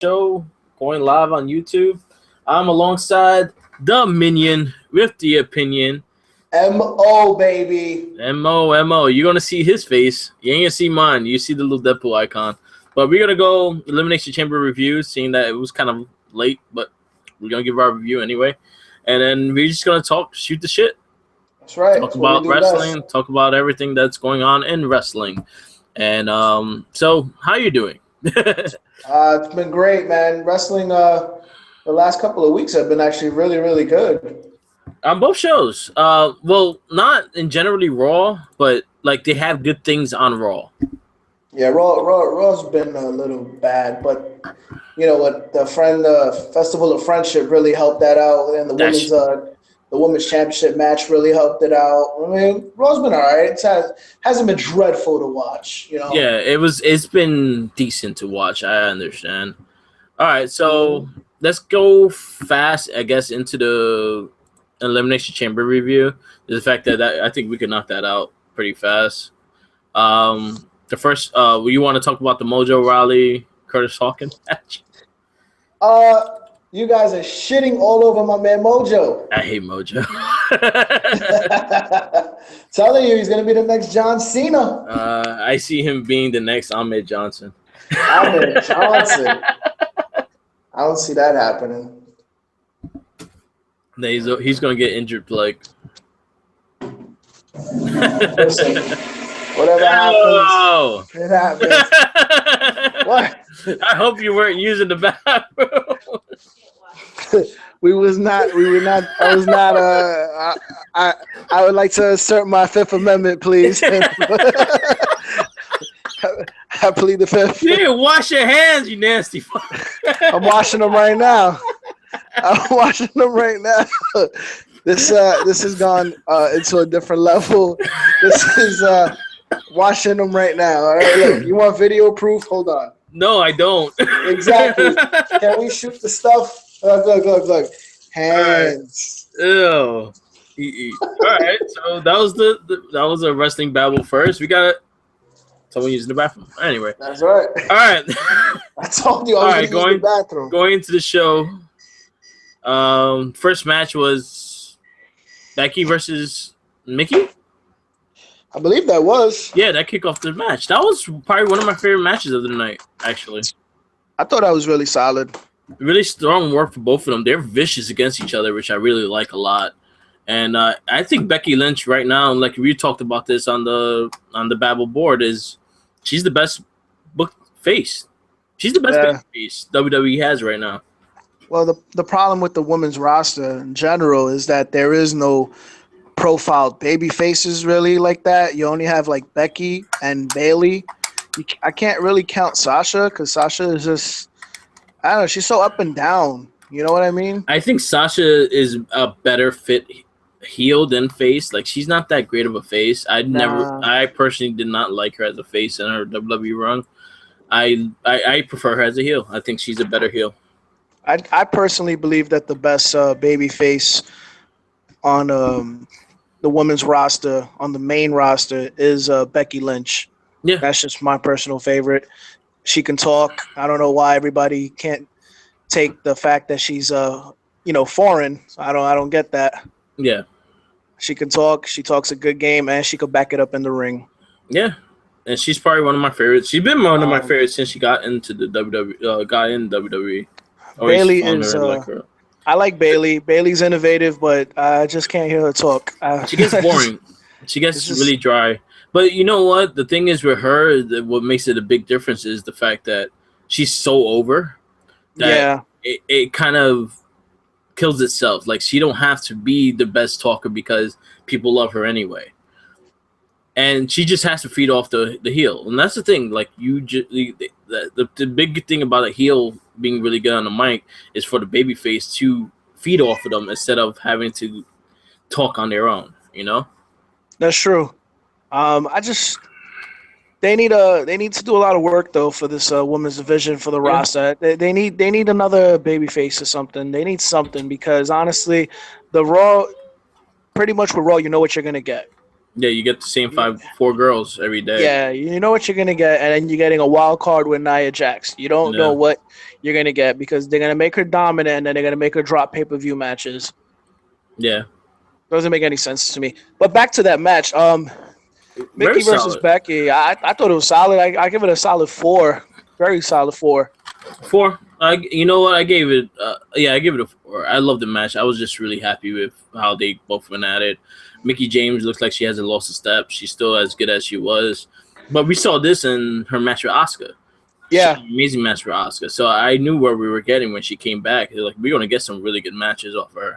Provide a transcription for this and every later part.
show going live on YouTube. I'm alongside the Minion with the opinion. M.O. baby. Mo. You're gonna see his face. You ain't gonna see mine. You see the little Deadpool icon. But we're gonna go Elimination Chamber review, seeing that it was kind of late, but we're gonna give our review anyway. And then we're just gonna shoot the shit. That's right. Talk about wrestling. Talk about everything that's going on in wrestling. And so how you doing? It's been great, man. Wrestling the last couple of weeks have been actually really, really good. On both shows. Well, not in generally Raw, but like they have good things on Raw. Yeah, Raw's been a little bad, but you know what? The Festival of Friendship really helped that out, and the women's championship match really helped it out. I mean, Raw's been all right. It hasn't been dreadful to watch, you know. Yeah, it's been decent to watch. I understand. All right, so let's go fast, I guess, into the Elimination Chamber review. The fact that I think we could knock that out pretty fast. The first, you want to talk about the Mojo Rawley Curtis Hawkins match? You guys are shitting all over my man Mojo. I hate Mojo. Telling you, he's gonna be the next John Cena. I see him being the next Ahmed Johnson. Ahmed Johnson. I don't see that happening. He's gonna get injured, like. Listen, whatever happens, it happens. What? I hope you weren't using the bathroom. We were not. I was not. I would like to assert my Fifth Amendment, please. I plead the Fifth. You didn't wash your hands, you nasty fuck. I'm washing them right now. This has gone into a different level. This is washing them right now. All right, look, you want video proof? Hold on. No, I don't. Exactly. Can we shoot the stuff? Look. Hands. Ew. All right, so that was a wrestling babble first. We got someone using the bathroom. Anyway. That's right. All right. I told you I was going to use the bathroom. Going into the show. First match was Becky versus Mickey. I believe that was. Yeah, that kicked off the match. That was probably one of my favorite matches of the night, actually. I thought that was really solid. Really strong work for both of them. They're vicious against each other, which I really like a lot. And I think Becky Lynch right now, like we talked about this on the Babel board, is she's the best book face. She's the best face WWE has right now. Well, the problem with the women's roster in general is that there is no profiled baby faces really like that. You only have like Becky and Bayley. I can't really count Sasha because Sasha is just, I don't know, she's so up and down. You know what I mean? I think Sasha is a better fit heel than face. Like, she's not that great of a face. I personally did not like her as a face in her WWE run. I prefer her as a heel. I think she's a better heel. I personally believe that the best baby face on the women's roster, on the main roster, is Becky Lynch. Yeah. That's just my personal favorite. She can talk. I don't know why everybody can't take the fact that she's foreign. I don't get that. Yeah. She can talk. She talks a good game, and she could back it up in the ring. Yeah. And she's probably one of my favorites. She's been one of my favorites since she got into the WWE. Bayley is. I like Bayley. Bayley's innovative, but I just can't hear her talk. She gets boring. She gets really dry. But you know what? The thing is with her, what makes it a big difference is the fact that she's so over that it kind of kills itself. Like, she don't have to be the best talker because people love her anyway. And she just has to feed off the heel. And that's the thing. Like, the big thing about a heel being really good on the mic is for the babyface to feed off of them instead of having to talk on their own, you know? That's true. They need to do a lot of work though for this women's division for the roster. They need another babyface or something. They need something because honestly, the Raw, pretty much with Raw, you know what you're gonna get. Yeah, you get the same four girls every day. Yeah, you know what you're gonna get, and then you're getting a wild card with Nia Jax. You don't know what you're gonna get because they're gonna make her dominant, and then they're gonna make her drop pay-per-view matches. Yeah, doesn't make any sense to me. But back to that match, very Mickey versus solid. Becky. I thought it was solid. I give it a solid 4, very solid 4. 4. You know what? I gave it. I gave it a 4. I love the match. I was just really happy with how they both went at it. Mickey James looks like she hasn't lost a step. She's still as good as she was. But we saw this in her match with Asuka. Yeah, amazing match for Asuka. So I knew where we were getting when she came back. Like, we're gonna get some really good matches off her.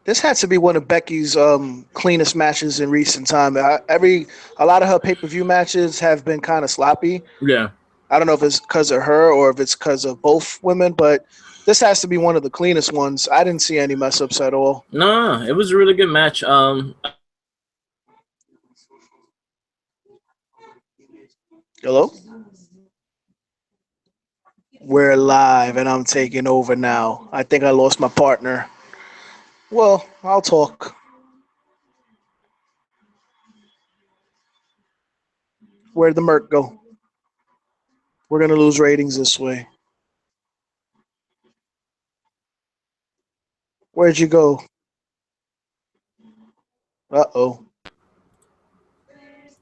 This had to be one of Becky's cleanest matches in recent time. A lot of her pay-per-view matches have been kind of sloppy. Yeah. I don't know if it's because of her or if it's because of both women, but this has to be one of the cleanest ones. I didn't see any mess ups at all. No, it was a really good match. Hello? We're live and I'm taking over now. I think I lost my partner. Well, I'll talk. Where'd the Merc go? We're going to lose ratings this way. Where'd you go? Uh-oh.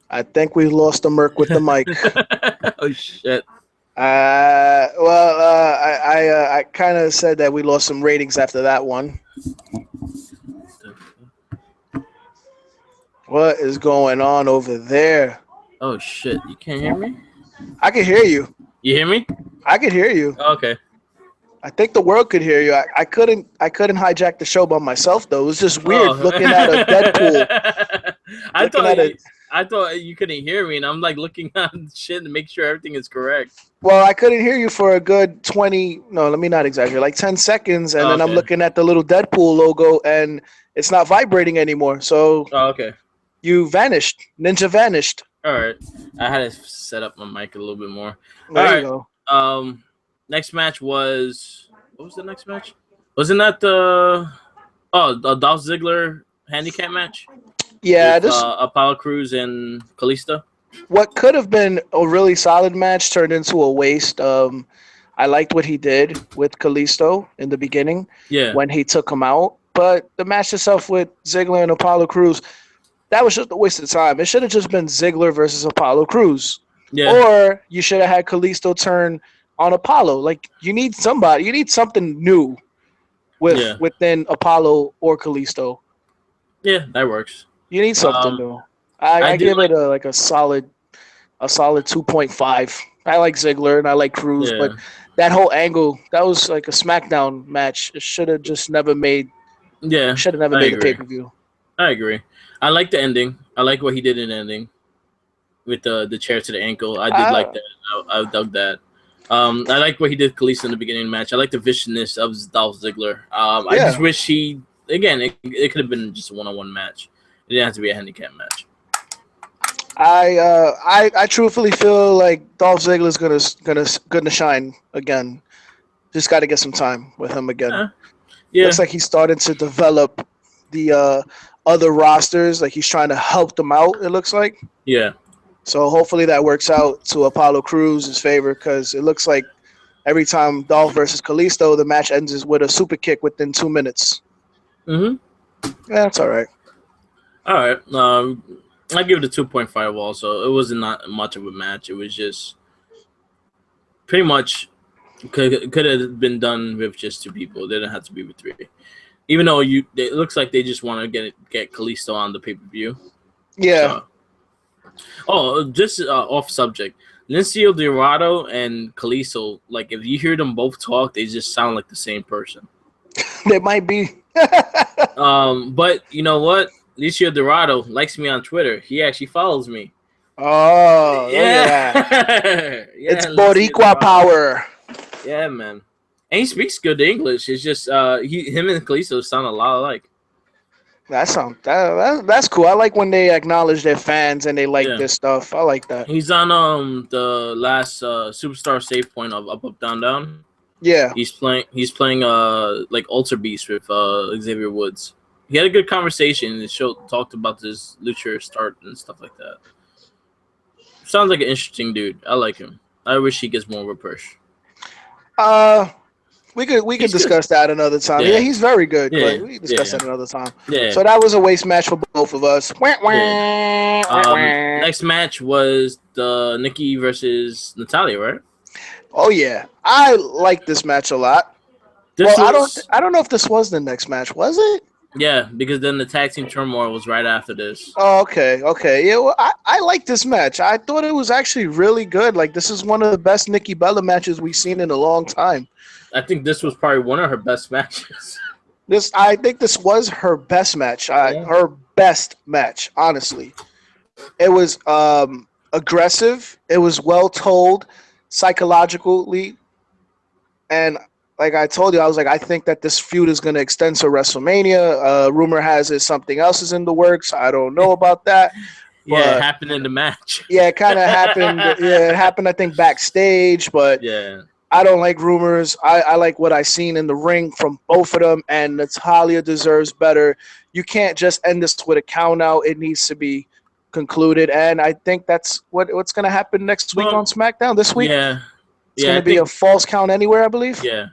I think we lost the Merc with the mic. Oh, shit. I kind of said that we lost some ratings after that one. What is going on over there? Oh, shit. You can't hear me? I can hear you. You hear me? I can hear you. Okay. I think the world could hear you. I couldn't hijack the show by myself though. It was just weird looking at a Deadpool. I thought you couldn't hear me, and I'm like looking at shit to make sure everything is correct. Well, I couldn't hear you for a good 20. No, let me not exaggerate. Like 10 seconds, and then I'm looking at the little Deadpool logo, and it's not vibrating anymore. So, okay, you vanished. Ninja vanished. All right, I had to set up my mic a little bit more. There you go. Next match was, what was the next match? Wasn't that the Dolph Ziggler handicap match? Yeah, with, Apollo Crews and Kalisto. What could have been a really solid match turned into a waste. I liked what he did with Kalisto in the beginning. Yeah. When he took him out, but the match itself with Ziggler and Apollo Crews, that was just a waste of time. It should have just been Ziggler versus Apollo Crews. Yeah. Or you should have had Kalisto turn on Apollo. Like, you need somebody. You need something new within Apollo or Kalisto. Yeah, that works. You need something new. I give it a solid 2.5. I like Ziggler and I like Crews, but that whole angle, that was like a SmackDown match. It should have just never made. Yeah. Should have never made the pay-per-view. I agree. I like the ending. I like what he did in the ending with the chair to the ankle. I did like that. I dug that. I like what he did Kalisto in the beginning of the match. I like the viciousness of Dolph Ziggler. I just wish it could have been just a one-on-one match. It didn't have to be a handicap match. I truthfully feel like Dolph Ziggler's gonna shine again. Just got to get some time with him again. Yeah. Looks like he's starting to develop the other rosters. Like he's trying to help them out. It looks like. Yeah. So hopefully that works out to Apollo Crews' favor, because it looks like every time Dolph versus Kalisto, the match ends with a super kick within 2 minutes. Mm-hmm. Yeah, that's all right. All right. I give it a 2.5 also. It wasn't not much of a match. It was just pretty much could have been done with just 2 people. They didn't have to be with 3. Even though it looks like they just want to get Kalisto on the pay-per-view. Yeah. Just off subject. Lindsay Dorado and Kalisto, like if you hear them both talk, they just sound like the same person. They might be. But you know what? Lindsay Dorado likes me on Twitter. He actually follows me. Oh, yeah. It's Boricua power. Yeah, man. And he speaks good English. It's just him and Kalisto sound a lot alike. That's cool. I like when they acknowledge their fans and they like this stuff. I like that. He's on the last Superstar Save Point of Up Down Down. Yeah. He's playing like Ultra Beast with Xavier Woods. He had a good conversation. The show talked about this lucha start and stuff like that. Sounds like an interesting dude. I like him. I wish he gets more of a push. We could discuss that another time. Yeah, he's very good, but we can discuss that another time. Yeah. So that was a waste match for both of us. Next match was the Nikki versus Natalia, right? Oh yeah, I like this match a lot. I don't know if this was the next match. Was it? Yeah, because then the tag team turmoil was right after this. Oh, okay. Yeah, well, I like this match. I thought it was actually really good. Like, this is one of the best Nikki Bella matches we've seen in a long time. I think this was probably one of her best matches. I think this was her best match. Her best match, honestly. It was aggressive. It was well told psychologically. And like I told you, I was like, I think that this feud is going to extend to WrestleMania. Rumor has it something else is in the works. I don't know about that. Yeah, it happened in the match. Yeah, it kind of happened. Yeah, it happened, I think, backstage. But yeah, I don't like rumors. I like what I seen in the ring from both of them, and Natalia deserves better. You can't just end this with a count out. It needs to be concluded, and I think that's what's going to happen next week on SmackDown. This week, it's going to be a false count anywhere, I believe. Yeah,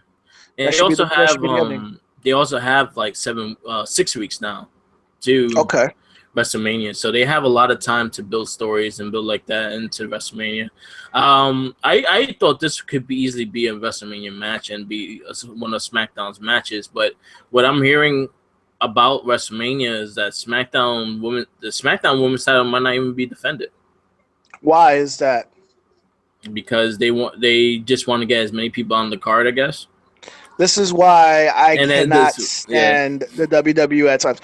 and they also have like 6 weeks now to WrestleMania, so they have a lot of time to build stories and build like that into WrestleMania. I thought this could easily be a WrestleMania match and be one of SmackDown's matches, but what I'm hearing about WrestleMania is that the SmackDown Women's title might not even be defended. Why is that? Because they just want to get as many people on the card, I guess. This is why I cannot stand the WWE at times.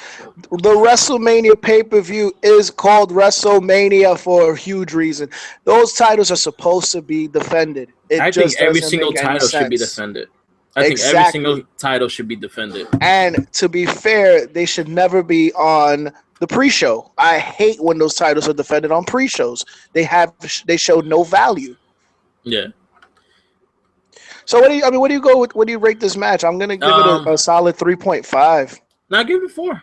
The WrestleMania pay-per-view is called WrestleMania for a huge reason. Those titles are supposed to be defended. I think every single title should be defended. I think every single title should be defended. And to be fair, they should never be on the pre-show. I hate when those titles are defended on pre-shows. They show no value. Yeah. So what do you go with? What do you rate this match? I'm gonna give it a solid 3.5. No, I give it 4.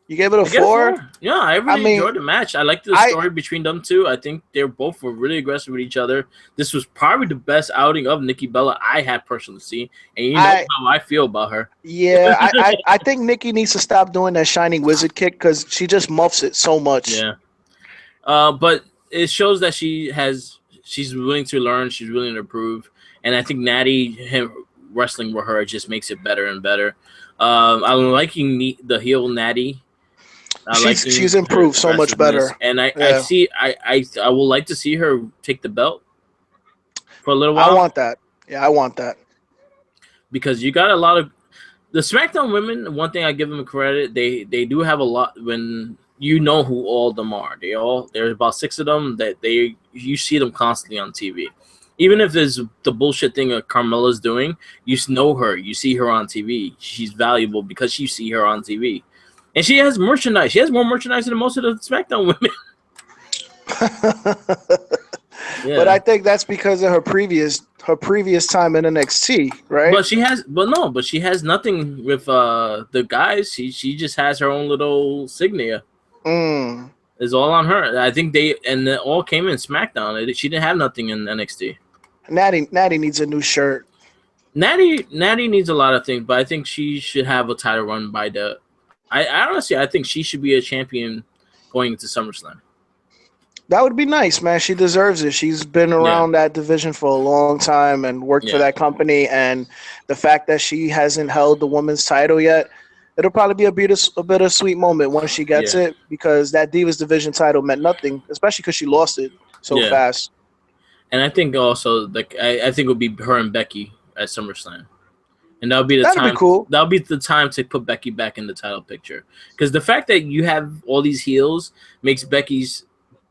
You gave it a 4? Yeah, I really enjoyed the match. I liked the story between them two. I think they both were really aggressive with each other. This was probably the best outing of Nikki Bella I had personally seen, and you know how I feel about her. Yeah, I think Nikki needs to stop doing that Shining Wizard kick because she just muffs it so much. Yeah, but it shows that she's willing to learn. She's willing to improve. And I think him wrestling with her just makes it better and better. I'm liking the heel Natty. She's improved so much better. And I would like to see her take the belt for a little while. I want that. Yeah, I want that. Because you got a lot of the SmackDown women. One thing I give them credit, they do have a lot when you know who all of them are. There's about 6 of them that you see them constantly on TV. Even if there's the bullshit thing that Carmella's doing, you know her. You see her on TV. She's valuable because you see her on TV. And she has merchandise. She has more merchandise than most of the SmackDown women. But I think that's because of her previous time in NXT, right? But she has nothing with the guys. She just has her own little signature. It's all on her. I think it all came in SmackDown. She didn't have nothing in NXT. Natty needs a new shirt. Natty needs a lot of things, but I think she should have a title run by the. I honestly think she should be a champion going into SummerSlam. That would be nice, man. She deserves it. She's been around that division for a long time and worked for that company. And the fact that she hasn't held the women's title yet, it'll probably be a bittersweet moment once she gets it, because that Divas division title meant nothing, especially because she lost it so fast. And I think also, I think it would be her and Becky at SummerSlam, and that'll be the time. That'd be cool. That'll be the time to put Becky back in the title picture, because the fact that you have all these heels makes Becky's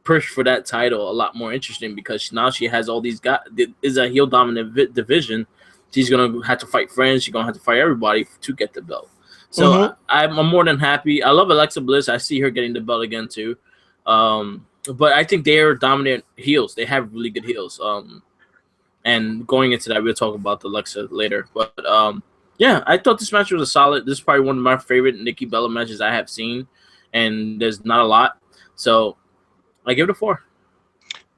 push for that title a lot more interesting, because now she has all these guys. Is a heel dominant division. She's gonna have to fight friends. She's gonna have to fight everybody to get the belt. So I'm more than happy. I love Alexa Bliss. I see her getting the belt again too. But I think they are dominant heels. They have really good heels. And going into that, we'll talk about the Alexa later. But Yeah, I thought this match was a solid. This is probably one of my favorite Nikki Bella matches I have seen, and there's not a lot, so I give it a 4.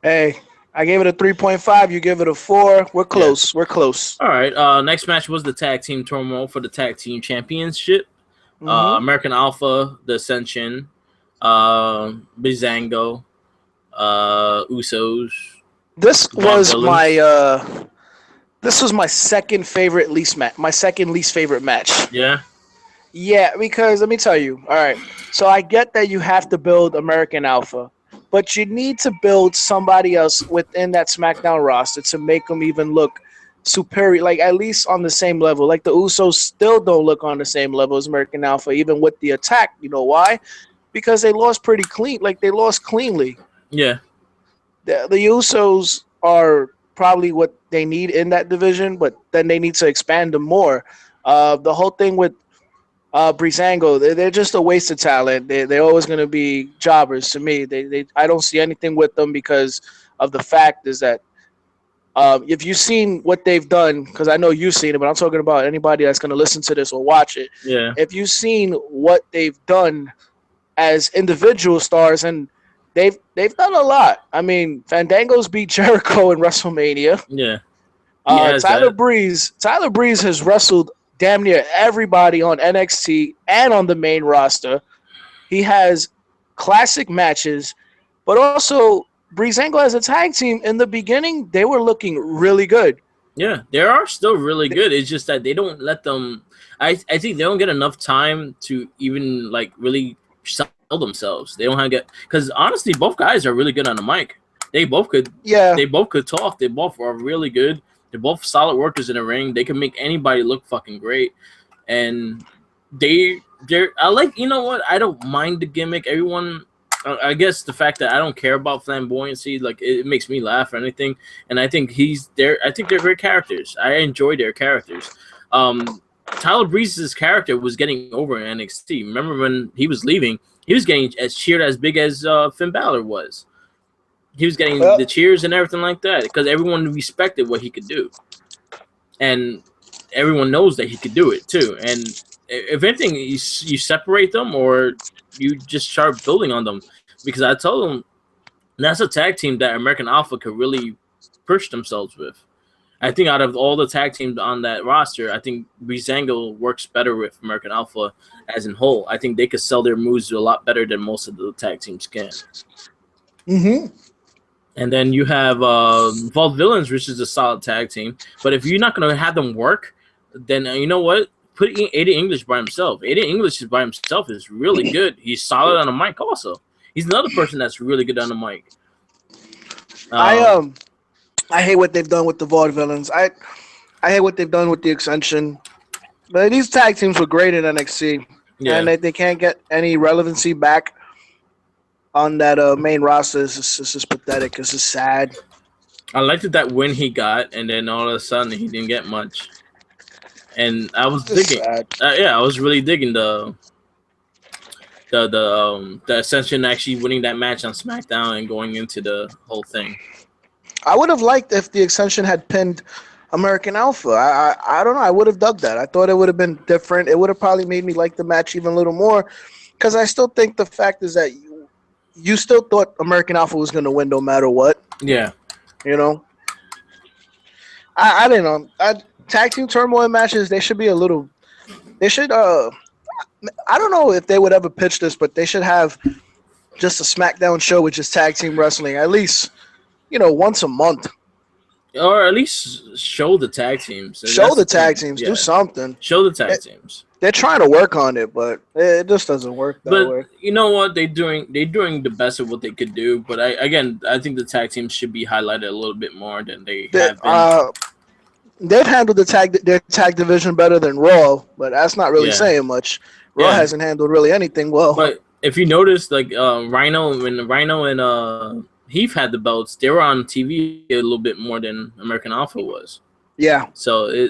Hey, I gave it a 3.5. You give it a 4. We're Yeah. close. We're close. All right. Next match was the tag team turmoil for the tag team championship. American Alpha, the Ascension, Bizango, Usos. This was my second favorite my second least favorite match. Yeah. Yeah, because let me tell you. All right. So I get that you have to build American Alpha, but you need to build somebody else within that SmackDown roster to make them even look superior, like at least on the same level. Like the Usos still don't look on the same level as American Alpha, even with the attack. You know why? Because they lost pretty clean. Like they lost cleanly. Yeah. The Usos are probably what they need in that division, but then they need to expand them more. The whole thing with Breezango, they're just a waste of talent. They're always going to be jobbers to me. I don't see anything with them because of the fact is that if you've seen what they've done, because I know you've seen it, but I'm talking about anybody that's going to listen to this or watch it. Yeah. If you've seen what they've done as individual stars, and they've done a lot. I mean, Fandango's beat Jericho in WrestleMania. Yeah. Tyler Breeze has wrestled damn near everybody on NXT and on the main roster. He has classic matches, but also Breezango as a tag team in the beginning, they were looking really good. Yeah, they are still really good. It's just that they don't let them. I think they don't get enough time to even like really sell themselves. They don't have to get because honestly, both guys are really good on the mic. They both could. Yeah. They both could talk. They both are really good. They're both solid workers in the ring. They can make anybody look fucking great, and they're. I like. You know what? I don't mind the gimmick. Everyone. I guess the fact that I don't care about flamboyancy, like it makes me laugh or anything, and I think I think they're great characters. I enjoy their characters. Tyler Breeze's character was getting over in NXT. Remember when he was leaving? He was getting as cheered as big as Finn Balor was. He was getting the cheers and everything like that because everyone respected what he could do, and everyone knows that he could do it too. And if anything, you separate them or you just start building on them because I told them that's a tag team that American Alpha could really push themselves with. I think out of all the tag teams on that roster, I think Breezango works better with American Alpha as in whole. I think they could sell their moves a lot better than most of the tag teams can. Mm-hmm. And then you have Vault Villains, which is a solid tag team. But if you're not going to have them work, then you know what? Put Aiden English by himself. Aiden English by himself is really good. He's solid on the mic also. He's another person that's really good on the mic. I hate what they've done with the Vaudevillains. I hate what they've done with the Ascension. But these tag teams were great in NXT. Yeah. And they can't get any relevancy back on that main roster. It's just pathetic. It's just sad. I liked that win he got, and then all of a sudden he didn't get much. And I was digging. I was really digging the Ascension actually winning that match on SmackDown and going into the whole thing. I would have liked if the Ascension had pinned American Alpha. I don't know. I would have dug that. I thought it would have been different. It would have probably made me like the match even a little more because I still think the fact is that you still thought American Alpha was going to win no matter what. Yeah. You know? I don't know. Tag team turmoil matches, they should be a little... They should... I don't know if they would ever pitch this, but they should have just a SmackDown show with just tag team wrestling at least, once a month. Or at least show the tag teams. Show the tag teams. Do something. Show the tag teams. They're trying to work on it, but it just doesn't work that way. You know what? They're doing the best of what they could do. But I think the tag teams should be highlighted a little bit more than they have been. They've handled their tag division better than Raw, but that's not really saying much. Raw hasn't handled really anything well. But if you notice, like Rhino and Heath had the belts, they were on TV a little bit more than American Alpha was. Yeah. So,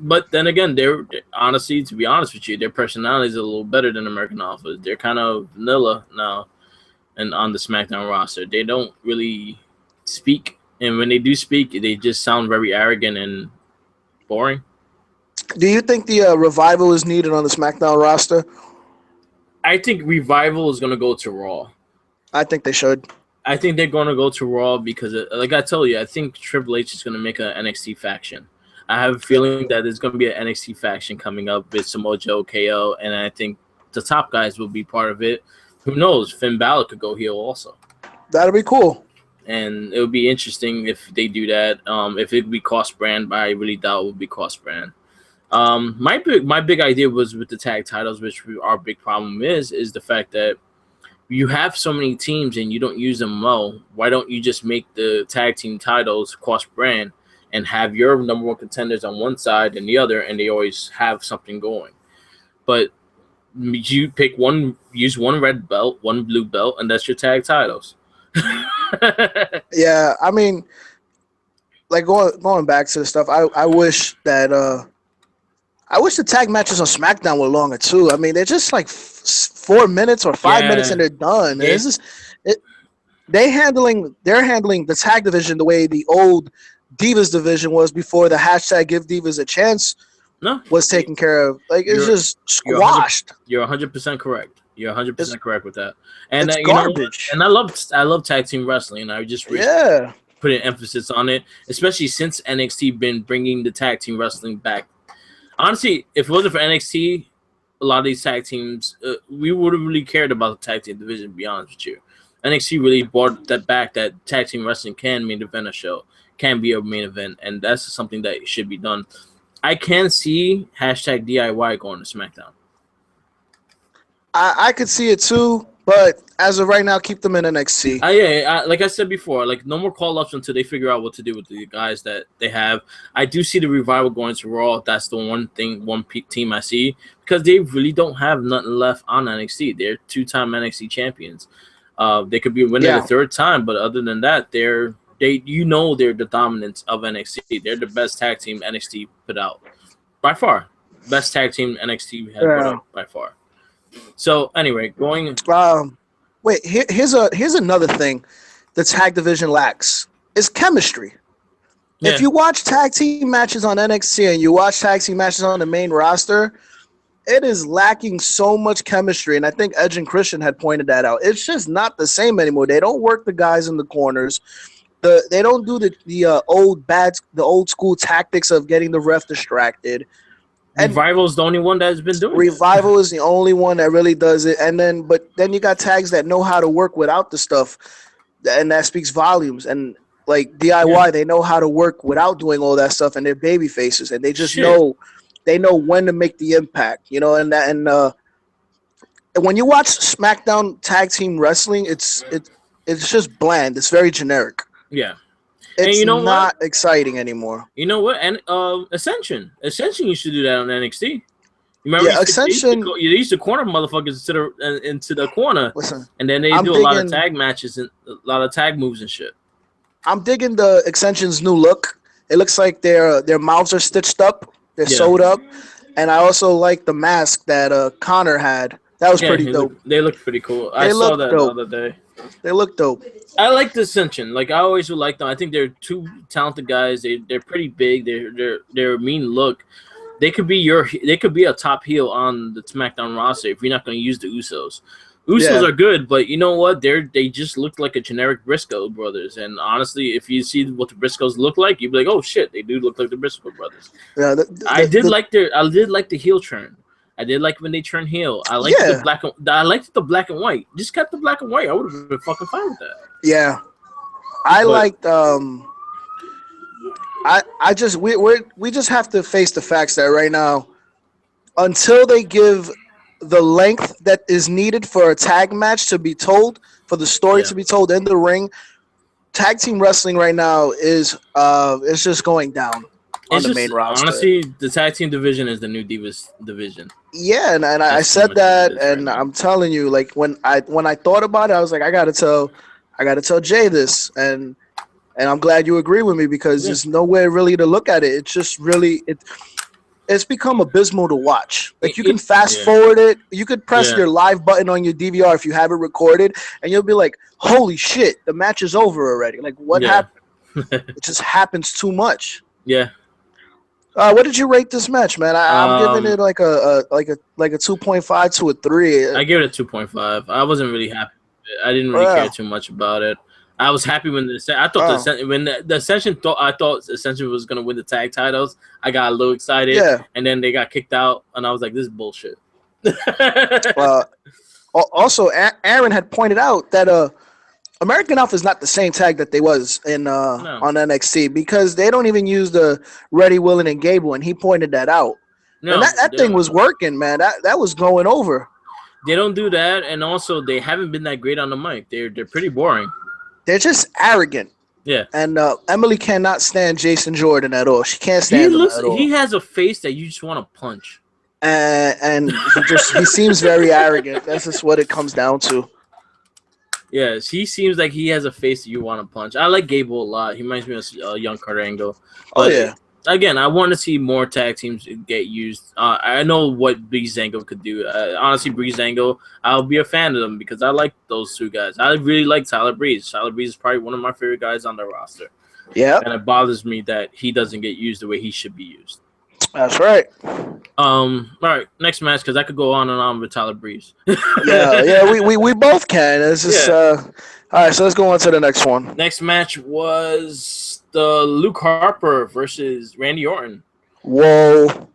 but then again, they're honestly, to be honest with you, their personality is a little better than American Alpha. They're kind of vanilla now, and on the SmackDown roster, they don't really speak, and when they do speak, they just sound very arrogant and boring. Do you think the revival is needed on the SmackDown roster? I think Revival is gonna go to Raw. I think they should. I think they're gonna go to Raw because, like I told you, I think Triple H is gonna make an NXT faction. I have a feeling that there's gonna be an NXT faction coming up with Samoa Joe, KO, and I think the top guys will be part of it. Who knows? Finn Balor could go heel also. That'll be cool. And it would be interesting if they do that. If it would be cost brand, but I really doubt it would be cost brand. My big idea was with the tag titles, which our big problem is the fact that you have so many teams and you don't use them well. Why don't you just make the tag team titles cost brand and have your number one contenders on one side and the other, and they always have something going? But you pick one, use one red belt, one blue belt, and that's your tag titles. Yeah, I mean, like going back to the stuff, I wish that I wish the tag matches on SmackDown were longer too. I mean, they're just like 4 minutes or 5 minutes and they're done. Yeah. It's just they're handling the tag division the way the old Divas division was before the hashtag Give Divas a Chance was taken care of. Like it's just squashed. You're 100% correct. You're 100% correct with that. And it's garbage. And I love tag team wrestling, and I just put an emphasis on it, especially since NXT been bringing the tag team wrestling back. Honestly, if it wasn't for NXT, a lot of these tag teams, we would have really cared about the tag team division, to be honest with you. NXT really brought that back, that tag team wrestling can main event a show, can be a main event, and that's something that should be done. I can see hashtag DIY going to SmackDown. I could see it too, but as of right now, keep them in NXT. Like I said before, like no more call-ups until they figure out what to do with the guys that they have. I do see the Revival going to Raw. That's the one team I see, because they really don't have nothing left on NXT. They're 2-time NXT champions. They could be winning the third time, but other than that, they're the dominance of NXT. They're the best tag team NXT put out by far. Best tag team NXT has put out by far. So anyway, here's another thing the tag division lacks is chemistry. Yeah. If you watch tag team matches on NXT and you watch tag team matches on the main roster, it is lacking so much chemistry. And I think Edge and Christian had pointed that out. It's just not the same anymore. They don't work the guys in the corners. They don't do the old school tactics of getting the ref distracted. And Revival is the only one that's been doing Revival is the only one that really does it. But then you got tags that know how to work without the stuff, and that speaks volumes. And like DIY, they know how to work without doing all that stuff, and they're baby faces, and they just know when to make the impact, And when you watch SmackDown tag team wrestling, it's just bland. It's very generic. Yeah. It's not exciting anymore. You know what? And Ascension used to do that on NXT. You remember? Yeah, Ascension. They used to corner motherfuckers into the corner, and then they do a lot of tag matches and a lot of tag moves and shit. I'm digging the Ascension's new look. It looks like their mouths are stitched up, they're sewed up, and I also like the mask that Connor had. That was pretty dope. They look pretty cool. I saw that the other day. They look dope. I like the Ascension. Like I always would like them. I think they're two talented guys. They're pretty big. They're a mean look. They could be a top heel on the SmackDown roster if you're not going to use the Usos. Usos are good, but you know what? They just look like a generic Briscoe brothers. And honestly, if you see what the Briscoes look like, you'd be like, oh shit, they do look like the Briscoe brothers. Yeah, I did like the heel turn. I did like when they turned heel. I liked the black. I liked the black and white. Just kept the black and white. I would have been fucking fine with that. Yeah, liked. We just have to face the facts that right now, until they give the length that is needed for a tag match to be told, for the story to be told in the ring, tag team wrestling right now is just going down. On the main roster. Honestly, the tag team division is the new Divas division. Yeah, and I said that, and I'm telling you, like when I thought about it, I was like, I gotta tell Jay this, and I'm glad you agree with me because there's nowhere really to look at it. It's just really it's become abysmal to watch. Like you can fast forward it, you could press your live button on your DVR if you have it recorded, and you'll be like, holy shit, the match is over already. Like what happened? It just happens too much. Yeah. What did you rate this match, man? I'm giving it like a 2.5 to a 3. I gave it a 2.5. I wasn't really happy with it. I didn't really care too much about it. I was happy when I thought when the Ascension I thought Ascension was gonna win the tag titles. I got a little excited, and then they got kicked out, and I was like, "This is bullshit." Also, Aaron had pointed out that American Alpha is not the same tag that they was in on NXT, because they don't even use the Reddy, Willen, and Gable, and he pointed that out. No, and that thing was working, man. That was going over. They don't do that, and also they haven't been that great on the mic. They're pretty boring. They're just arrogant. Yeah. And Emily cannot stand Jason Jordan at all. She can't stand him at all. He has a face that you just want to punch. And he seems very arrogant. That's just what it comes down to. Yes, he seems like he has a face that you want to punch. I like Gable a lot. He reminds me of young Kurt Angle. Oh, yeah. Again, I want to see more tag teams get used. I know what Breezango could do. Honestly, Breezango, I'll be a fan of them because I like those two guys. I really like Tyler Breeze. Tyler Breeze is probably one of my favorite guys on the roster. Yeah. And it bothers me that he doesn't get used the way he should be used. That's right. All right, next match, because I could go on and on with Tyler Breeze. we both can. It's just all right, so let's go on to the next one. Next match was the Luke Harper versus Randy Orton. Whoa.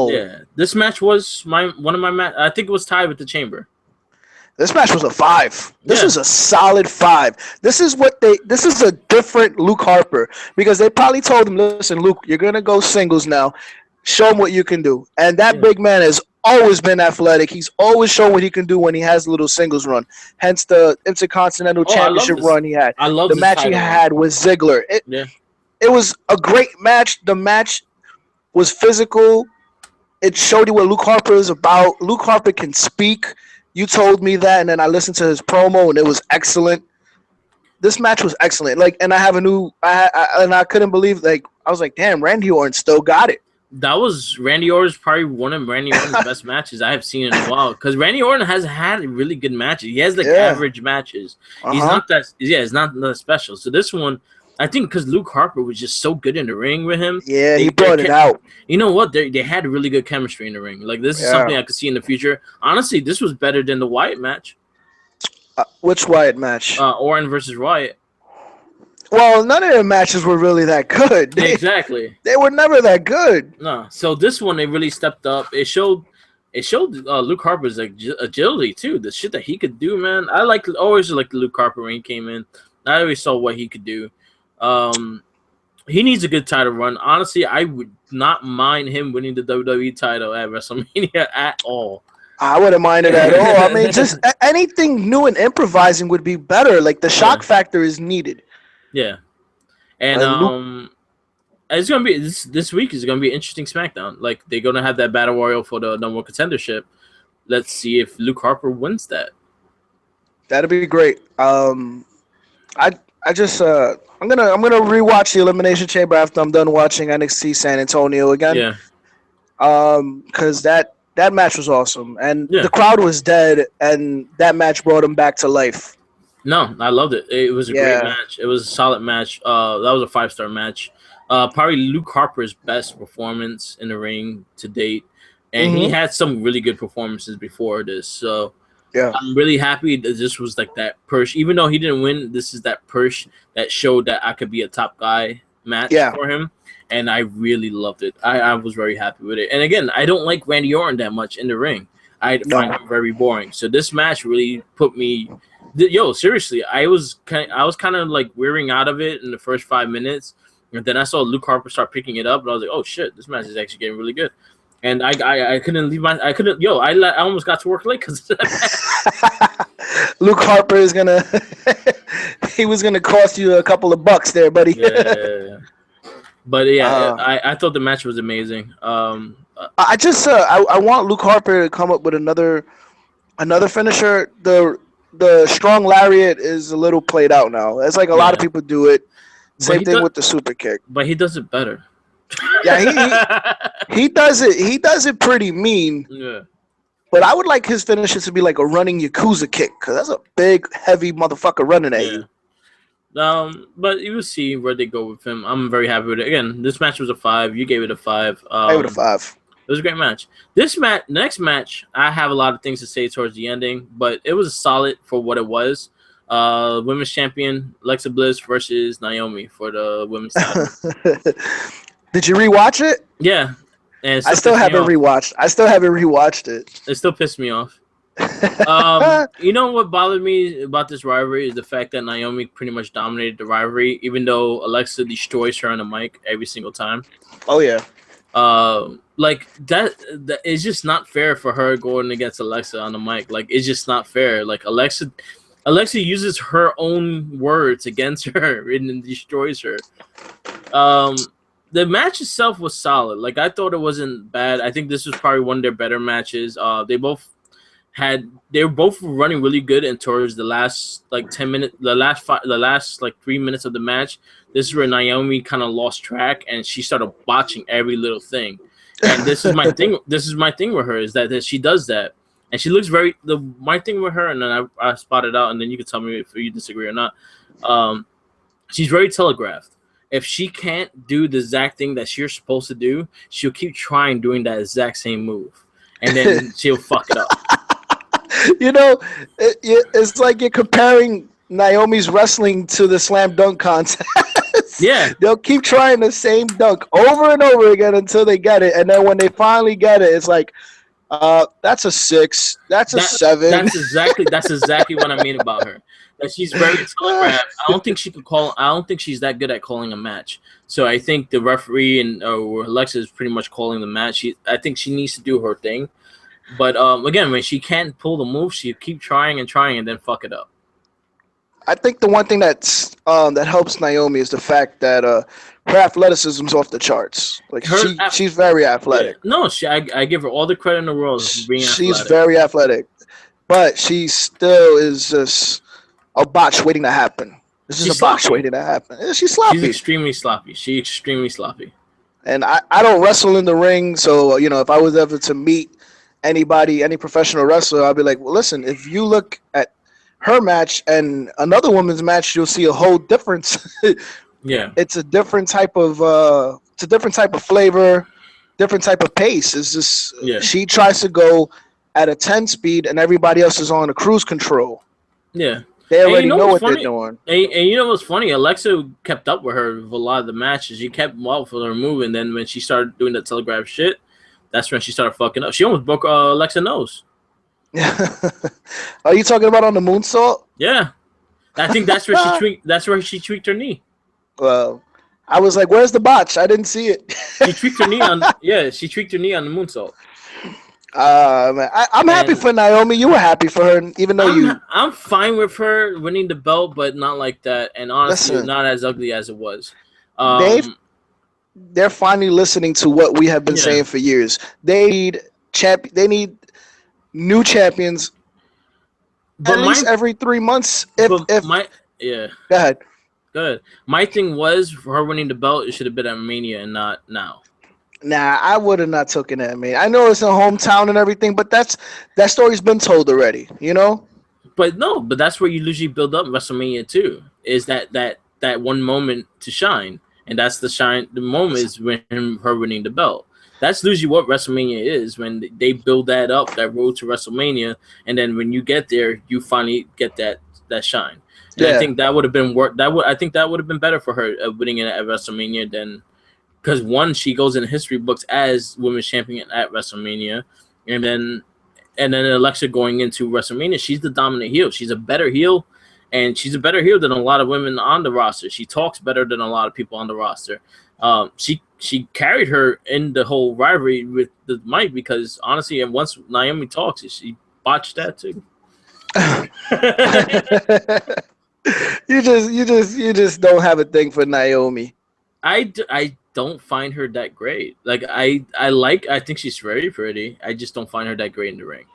Yeah, this match was one of my match. I think it was tied with the Chamber. This match was a 5. This was a solid 5. This is a different Luke Harper, because they probably told him, listen, Luke, you're going to go singles now. Show him what you can do. And that big man has always been athletic. He's always shown what he can do when he has a little singles run. Hence the Intercontinental Championship run he had. I love the match he had with Ziggler. It was a great match. The match was physical. It showed you what Luke Harper is about. Luke Harper can speak. You told me that, and then I listened to his promo, and it was excellent. This match was excellent. And I have I couldn't believe, I was like, damn, Randy Orton still got it. That was Randy Orton's probably one of Randy Orton's best matches I have seen in a while. Because Randy Orton has had really good matches. He has average matches. He's not that. Yeah, it's not that special. So this one, I think, because Luke Harper was just so good in the ring with him. Yeah, he brought it out. You know what? They had really good chemistry in the ring. This is something I could see in the future. Honestly, this was better than the Wyatt match. Which Wyatt match? Orton versus Wyatt. Well, none of their matches were really that good. Exactly. They were never that good. No. So this one, they really stepped up. It showed Luke Harper's agility too. The shit that he could do, man. I always liked Luke Harper when he came in. I always saw what he could do. He needs a good title run. Honestly, I would not mind him winning the WWE title at WrestleMania at all. I wouldn't mind it at all. I mean, just anything new and improvising would be better. The shock factor is needed. Yeah, and it's gonna be this week is gonna be an interesting SmackDown. They're gonna have that battle royal for the number one contendership. Let's see if Luke Harper wins that. That'd be great. I'm gonna rewatch the Elimination Chamber after I'm done watching NXT San Antonio again. Yeah. Because that match was awesome, and the crowd was dead, and that match brought him back to life. No, I loved it. It was a great match. It was a solid match. That was a 5-star match. Probably Luke Harper's best performance in the ring to date, and he had some really good performances before this. So I'm really happy that this was that push. Even though he didn't win, this is that push that showed that I could be a top guy match for him, and I really loved it. I was very happy with it. And again, I don't like Randy Orton that much in the ring. I find him very boring. So this match really put me. Seriously, I was kind of wearing out of it in the first 5 minutes, and then I saw Luke Harper start picking it up, and I was like, "Oh shit, this match is actually getting really good." And I couldn't leave I almost got to work late because Luke Harper is gonna he was gonna cost you a couple of bucks there, buddy. But I thought the match was amazing. I want Luke Harper to come up with another finisher. The strong lariat is a little played out now. It's a lot of people do it. Same thing with the super kick. But he does it better. Yeah, he does it. He does it pretty mean. Yeah. But I would like his finisher to be like a running Yakuza kick, because that's a big, heavy motherfucker running at you. But you will see where they go with him. I'm very happy with it. Again, this match was a 5. You gave it a 5. I give it a 5. It was a great match. Next match, I have a lot of things to say towards the ending, but it was solid for what it was. Women's champion Alexa Bliss versus Naomi for the women's title. Did you rewatch it? Yeah, and I still haven't rewatched it. It still pissed me off. You know what bothered me about this rivalry is the fact that Naomi pretty much dominated the rivalry, even though Alexa destroys her on the mic every single time. Oh yeah. Like that is just not fair for her going against Alexa on the mic. Like it's just not fair. Like Alexa uses her own words against her and destroys her. The match itself was solid. Like I thought it wasn't bad. I think this was probably one of their better matches. They were both running really good, and towards the last like 10 minutes, the last like 3 minutes of the match, this is where Naomi kind of lost track and she started botching every little thing. And this is my thing. This is my thing with her is that she does that, and she looks very. My thing with her, and then I spotted out, and then you can tell me if you disagree or not. She's very telegraphed. If she can't do the exact thing that you're supposed to do, she'll keep trying doing that exact same move, and then she'll fuck it up. You know, it's like you're comparing Naomi's wrestling to the slam dunk contest. Yeah. They'll keep trying the same dunk over and over again until they get it. And then when they finally get it, it's like, that's a 6. That's a 7. That's exactly what I mean about her. That she's very telegraphed. I don't think she's that good at calling a match. So I think the referee and Alexa is pretty much calling the match. I think she needs to do her thing. But again, when she can't pull the move, she keep trying and then fuck it up. I think the one thing that helps Naomi is the fact that her athleticism's off the charts. Like she's very athletic. Yeah. No, I give her all the credit in the world for being athletic. She's very athletic, but she still is just a botch waiting to happen. This is a botch waiting to happen. She's sloppy. She's extremely sloppy. And I don't wrestle in the ring, so if I was ever to meet any professional wrestler, I'll be like, well, listen, if you look at her match and another woman's match, you'll see a whole difference. Yeah, it's a different type of flavor, different type of pace. It's just she tries to go at a 10 speed, and everybody else is on a cruise control. Yeah, they already know what they're doing. And you know what's funny? Alexa kept up with her with a lot of the matches. She kept up with her move, and then when she started doing the telegraph shit, that's when she started fucking up. She almost broke Alexa's nose. Are you talking about on the moonsault? Yeah, I think that's where she tweaked. That's where she tweaked her knee. Well, I was like, "Where's the botch?" I didn't see it. She tweaked her knee on. Yeah, she tweaked her knee on the moonsault. Man, I'm happy for Naomi. You were happy for her, even though I'm fine with her winning the belt, but not like that. And honestly, not as ugly as it was. They're finally listening to what we have been saying for years. They need new champions at least every 3 months. Go ahead. Good. My thing was for her winning the belt, it should have been at Mania and not now. Nah, I would have not taken that, man. I know it's a hometown and everything, but that story's been told already, But that's where you usually build up WrestleMania too. Is that one moment to shine, and that's the shine. The moment is when her winning the belt. That's usually what WrestleMania is, when they build that up, that road to WrestleMania, and then when you get there, you finally get that shine. And I think that would have been I think that would have been better for her winning it at WrestleMania than, because one, she goes in history books as women's champion at WrestleMania, and then Alexa going into WrestleMania, she's the dominant heel. She's a better heel, and she's a better heel than a lot of women on the roster. She talks better than a lot of people on the roster. She carried her in the whole rivalry with the mic, because honestly, and once Naomi talks, she botched that too. You just don't have a thing for Naomi. I don't find her that great. Like I think she's very pretty. I just don't find her that great in the ring.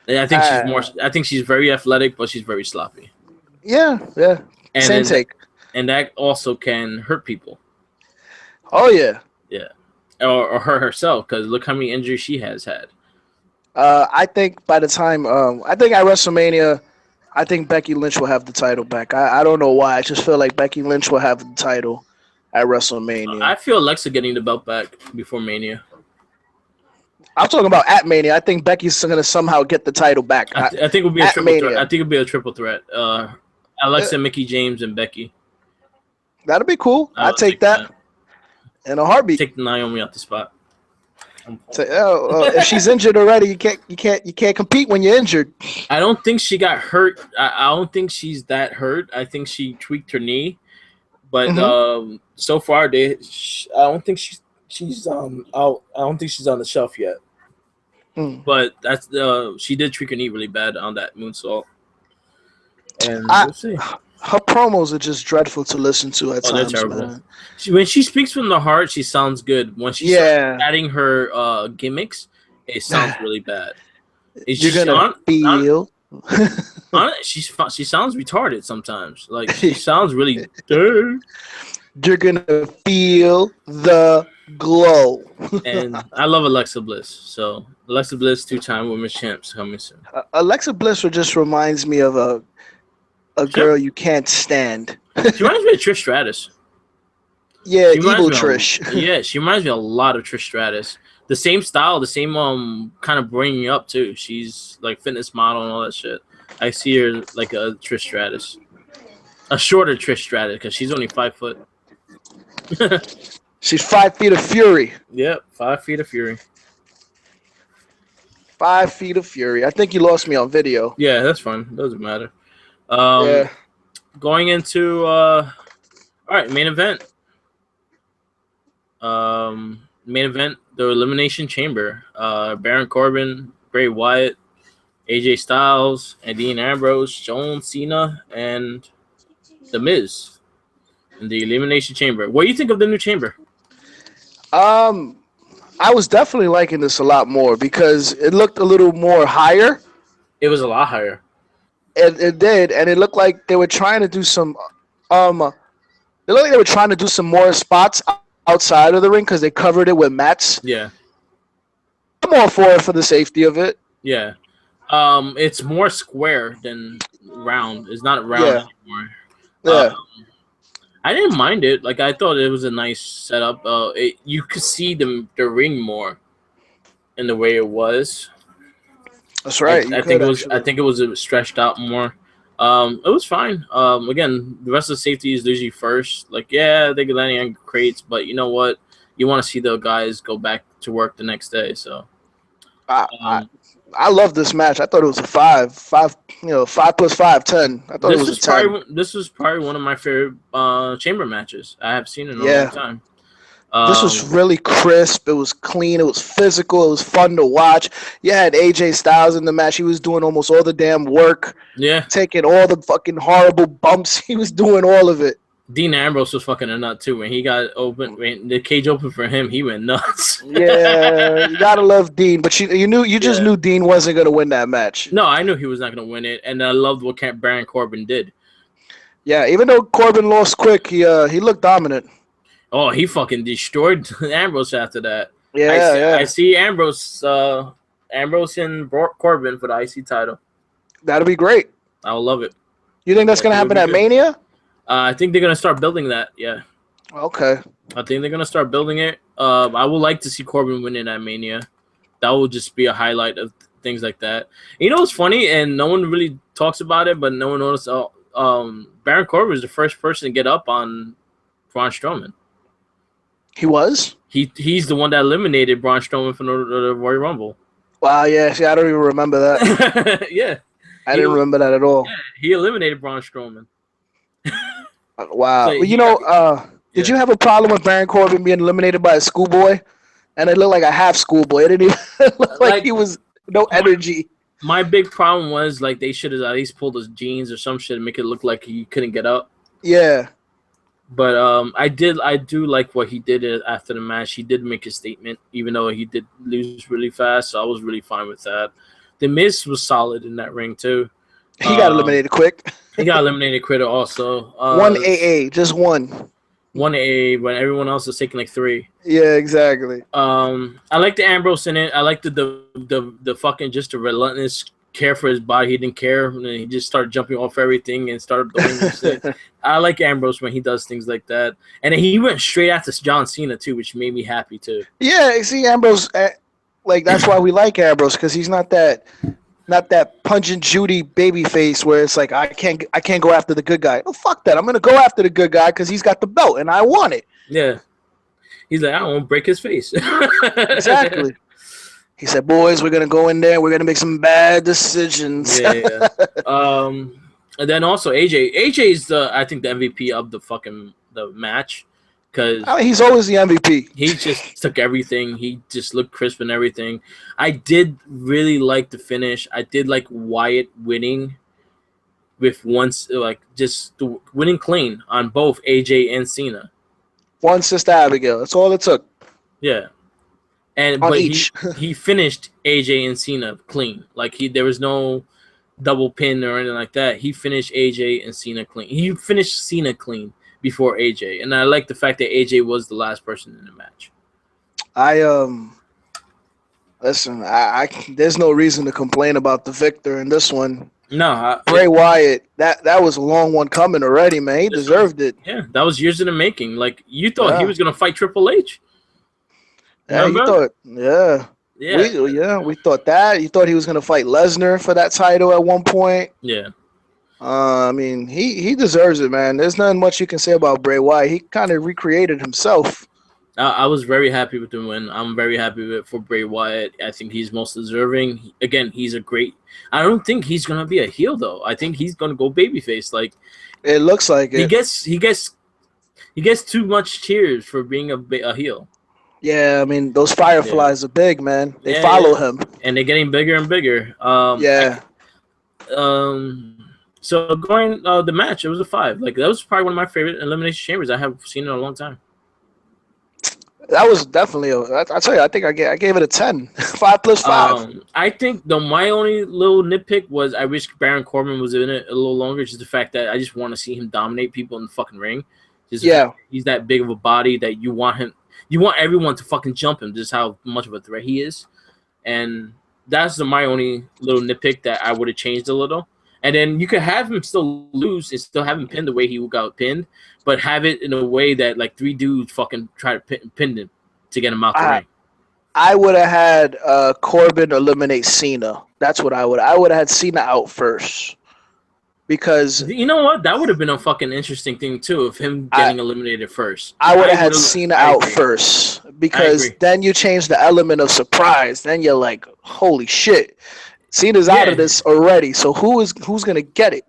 And I think she's very athletic, but she's very sloppy. Yeah. Same take. And that also can hurt people. Oh yeah. Yeah. Or her herself, because look how many injuries she has had. I think by the time I think at WrestleMania, I think Becky Lynch will have the title back. I don't know why. I just feel like Becky Lynch will have the title at WrestleMania. I feel Alexa getting the belt back before Mania. I'm talking about at Mania. I think Becky's going to somehow get the title back. I think it would be a triple threat. I think it would be a triple threat. Alexa, Mickey James, and Becky. That'd be cool. I'd take that in a heartbeat. Take Naomi out the spot. If she's injured already, you can't compete when you're injured. I don't think she got hurt. I don't think she's that hurt. I think she tweaked her knee, but so far I don't think she's out. I don't think she's on the shelf yet. But that's she did tweak her knee really bad on that moonsault, and we'll see. Her promos are just dreadful to listen to at times. They're terrible. Man. When she speaks from the heart, she sounds good. When she starts adding her gimmicks, it sounds really bad. You're gonna feel. She sounds retarded sometimes. Like she sounds really. You're gonna feel the glow. And I love Alexa Bliss. So Alexa Bliss, 2-time women's champs coming soon. Alexa Bliss just reminds me of a girl you can't stand. She reminds me of Trish Stratus. Yeah, evil Trish. Yeah, she reminds me a lot of Trish Stratus. The same style, the same kind of bringing up too. She's like fitness model and all that shit. I see her like a Trish Stratus, a shorter Trish Stratus because she's only 5 foot. She's 5 feet of fury. Yep, 5 feet of fury. 5 feet of fury. I think you lost me on video. Yeah, that's fine. Doesn't matter. Going into all right, main event. Main event, the Elimination Chamber. Baron Corbin, Bray Wyatt, AJ Styles, and Dean Ambrose, John Cena, and The Miz in the Elimination Chamber. What do you think of the new chamber? I was definitely liking this a lot more because it looked a little more higher. It was a lot higher. It did, and it looked like they were trying to do some. It looked like they were trying to do some more spots outside of the ring because they covered it with mats. Yeah, I'm all for it for the safety of it. Yeah, it's more square than round. It's not round anymore. Yeah, I didn't mind it. Like I thought it was a nice setup. You could see the ring more in the way it was. That's right. I think it was stretched out more. It was fine. Again, the rest of the safety is usually first. Like, yeah, they get landing on crates, but you know what? You want to see the guys go back to work the next day. So, I love this match. I thought it was a 5 plus 5, 10. I thought it was a 10. This was probably one of my favorite chamber matches I have seen in a long time. This was really crisp. It was clean. It was physical. It was fun to watch. You had AJ Styles in the match. He was doing almost all the damn work. Yeah. Taking all the fucking horrible bumps. He was doing all of it. Dean Ambrose was fucking a nut, too. When he got open, when the cage opened for him, he went nuts. Yeah, you gotta love Dean. But you just knew Dean wasn't going to win that match. No, I knew he was not going to win it. And I loved what Baron Corbin did. Yeah, even though Corbin lost quick, he looked dominant. Oh, he fucking destroyed Ambrose after that. Yeah, I see Ambrose and Corbin for the IC title. That'll be great. I will love it. You think that's going to happen at Mania? I think they're going to start building that, yeah. Okay. I think they're going to start building it. I would like to see Corbin win in at Mania. That will just be a highlight of things like that. You know what's funny? And no one really talks about it, but no one noticed. Baron Corbin was the first person to get up on Braun Strowman. He was? He's the one that eliminated Braun Strowman from the Royal Rumble. Wow, yeah. See, I don't even remember that. Yeah. I didn't remember that at all. Yeah, he eliminated Braun Strowman. Wow. So did you have a problem with Baron Corbin being eliminated by a schoolboy? And it looked like a half schoolboy. It didn't even look like he was no energy. My big problem was like they should have at least pulled his jeans or some shit and make it look like he couldn't get up. Yeah. But I do like what he did after the match. He did make a statement, even though he did lose really fast. So I was really fine with that. The Miz was solid in that ring too. He got eliminated quick. He got eliminated quick also. 1 AA, just 1. 1 AA when everyone else was taking like 3. Yeah, exactly. I like the Ambrose in it. I like the fucking just the relentless care for his body. He didn't care. And he just started jumping off everything and started doing this shit. I like Ambrose when he does things like that. And then he went straight after John Cena too, which made me happy too. Yeah, see, Ambrose, like that's why we like Ambrose, because he's not that Punch and Judy baby face where it's like I can't go after the good guy. Oh, fuck that! I'm gonna go after the good guy because he's got the belt and I want it. Yeah, he's like, I don't want to break his face. Exactly. He said, "Boys, we're gonna go in there. We're gonna make some bad decisions." Yeah. And then also AJ. AJ is I think the MVP of the match, because he's always the MVP. He just took everything. He just looked crisp and everything. I did really like the finish. I did like Wyatt winning with winning clean on both AJ and Cena. One Sister Abigail. That's all it took. Yeah. But he finished AJ and Cena clean. Like there was no double pin or anything like that. He finished AJ and Cena clean. He finished Cena clean before AJ, and I like the fact that AJ was the last person in the match. Listen, there's no reason to complain about the victor in this one. No, Bray Wyatt, that was a long one coming already, man. He deserved it. Yeah, that was years in the making. Like you thought he was gonna fight Triple H. Yeah, you thought, we thought that. You thought he was gonna fight Lesnar for that title at one point. Yeah. I mean, he deserves it, man. There's nothing much you can say about Bray Wyatt. He kind of recreated himself. I was very happy with the win. I'm very happy for Bray Wyatt. I think he's most deserving. Again, he's a great. I don't think he's gonna be a heel though. I think he's gonna go babyface. Like it looks like it. He gets too much cheers for being a heel. Yeah, I mean those fireflies are big, man. They follow him, and they're getting bigger and bigger. So going the match, it was a 5. Like that was probably one of my favorite Elimination Chambers I have seen in a long time. That was definitely I tell you, I think I gave it a 10. 5 plus 5. I think my only little nitpick was I wish Baron Corbin was in it a little longer. Just the fact that I just want to see him dominate people in the fucking ring. He's that big of a body that you want everyone to fucking jump him. Just how much of a threat he is, and that's my only little nitpick that I would have changed a little. And then you could have him still lose and still have him pinned the way he got pinned, but have it in a way that like 3 dudes fucking try to pin him to get him out the ring. I would have had Corbin eliminate Cena. That's what I would. I would have had Cena out first. Because you know what? That would have been a fucking interesting thing too, of him getting eliminated first. I would have had Cena out first. Because then you change the element of surprise. Then you're like, holy shit. Cena's out of this already, so who's gonna get it?